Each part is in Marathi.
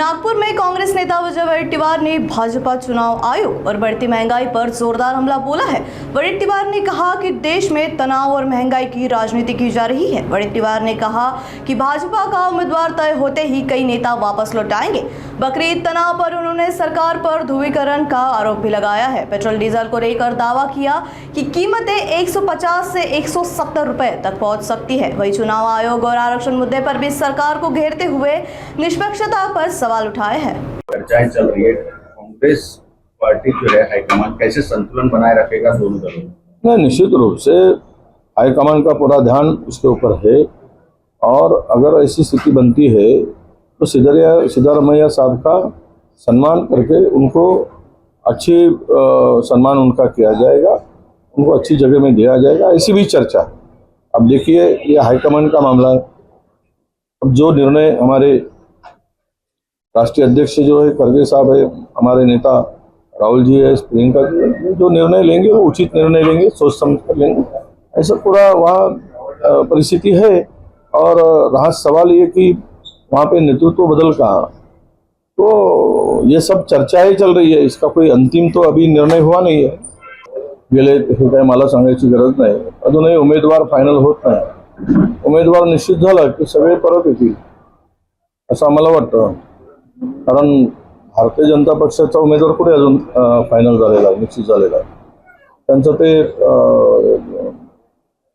नागपुर में कांग्रेस नेता विजय वडेट्टीवार ने भाजपा चुनाव आयोग और बढ़ती महंगाई पर जोरदार हमला बोला है। वडेट्टीवार ने कहा कि देश में तनाव और महंगाई की राजनीति की जा रही है। वडेट्टीवार ने कहा कि भाजपा का उम्मीदवार तय होते ही कई नेता वापस लौट आएंगे। बकरीद तनाव पर उन्होंने सरकार पर ध्रुवीकरण का आरोप भी लगाया है। पेट्रोल डीजल को लेकर दावा किया कि कीमतें 150 से 170 रुपए तक पहुंच सकती है। वही चुनाव आयोग और आरक्षण मुद्दे पर भी सरकार को घेरते हुए निष्पक्षता पर सवाल उठाए हैं। चर्चाएं चल रही है, कांग्रेस पार्टी जो है हाईकमान कैसे संतुलन बनाए रखेगा दोनों दलों में? नहीं, निश्चित रूप से हाईकमान का पूरा ध्यान इसके ऊपर है और अगर ऐसी स्थिति बनती है तो सिद्धारमैया साहब का सम्मान करके उनको अच्छी सम्मान उनका किया जाएगा, उनको अच्छी जगह में दिया जाएगा, ऐसी भी चर्चा। अब देखिए, ये हाईकमान का मामला है। अब जो निर्णय हमारे राष्ट्रीय अध्यक्ष जो है खड़गे साहब है, हमारे नेता राहुल जी है, प्रियंका जी है, जो निर्णय लेंगे वो उचित निर्णय लेंगे, सोच समझ कर लेंगे। ऐसा पूरा वहाँ परिस्थिति है। और रहा सवाल ये कि वहाँ पे नेतृत्व बदल कहाँ, तो ये सब चर्चाएं चल रही है। इसका कोई अंतिम तो अभी निर्णय हुआ नाही आहे। गेले हे काय मला सांगायची गरज नाही, अजूनही उमेदवार फायनल होत नाही। उमेदवार निश्चित झाला की सगळे परत येतील असं आम्हाला वाटतं, कारण भारतीय जनता पक्षाचा उमेदवार कुठे अजून फायनल झालेला आहे, निश्चित झालेला आहे। त्यांचं ते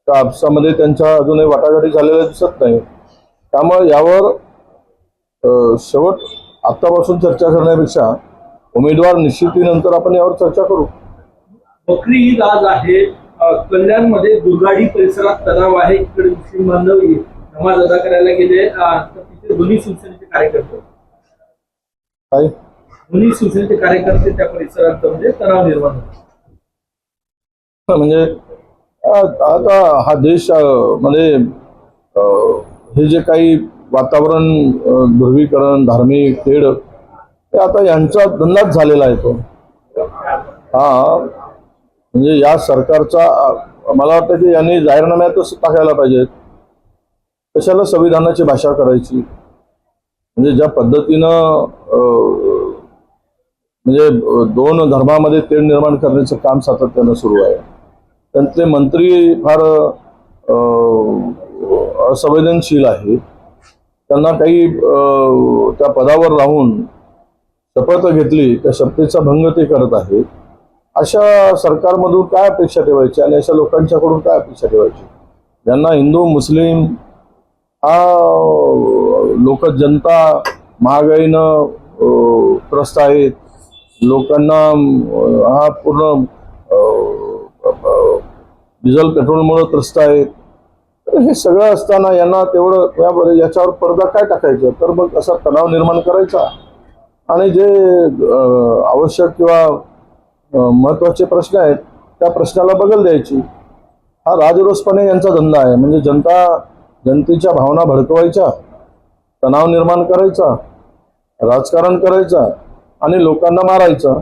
त्या आपसामध्ये त्यांच्या अजूनही वाटाघाटी झालेल्या दिसत नाही। त्यामुळे यावर शेवट आतापासून चर्चा करण्यापेक्षा उमेदवार निश्चितीनंतर आपण यावर चर्चा करू। बकरी ईद आज आहे। कल्याणमध्ये दुर्गाडी परिसरात तणाव आहे। इकडे मुस्लिम बांधव नमाज अदा करायला गेले, तर तिथे दोन्ही शिवसेनेचे कार्यकर्ते दोन्ही कार्यकर्ते त्या परिसरात म्हणजे तणाव निर्माण होतो। म्हणजे आता हा देश म्हणजे हे जे काही वातावरण ध्रुवीकरण धार्मिक खेळ हे आता यांचा धंदाच झालेला आहे तो। हा म्हणजे या सरकारचा मला वाटतं की यांनी जाहीरनाम्यातच टाकायला पाहिजे, कशाला संविधानाची भाषा करायची। म्हणजे ज्या पद्धतीनं म्हणजे दोन धर्मामध्ये तेढ निर्माण करण्याचं काम सातत्यानं सुरू आहे। त्यांचे मंत्री फार असंवेदनशील आहेत, त्यांना काही त्या पदावर राहून शपथ घेतली त्या शपथेचा भंग ते करत आहेत। अशा सरकारमधून काय अपेक्षा ठेवायची आणि अशा लोकांच्याकडून काय अपेक्षा ठेवायची, ज्यांना हिंदू मुस्लिम हा लोक जनता महागाईनं त्रस्त आहेत, लोकांना हा पूर्ण डिझेल पेट्रोलमुळे त्रस्त आहेत। तर हे सगळं असताना यांना तेवढं याच्यावर पडदा काय टाकायचं, तर मग असा तणाव निर्माण करायचा आणि जे आवश्यक किंवा महत्त्वाचे प्रश्न आहेत त्या प्रश्नाला बगल द्यायची। हा राजरोसपणे यांचा धंदा आहे। म्हणजे जनतेच्या भावना भडकवायच्या, तणाव निर्माण करायचा, राजकारण करायचा आणि लोकांना मारायचं।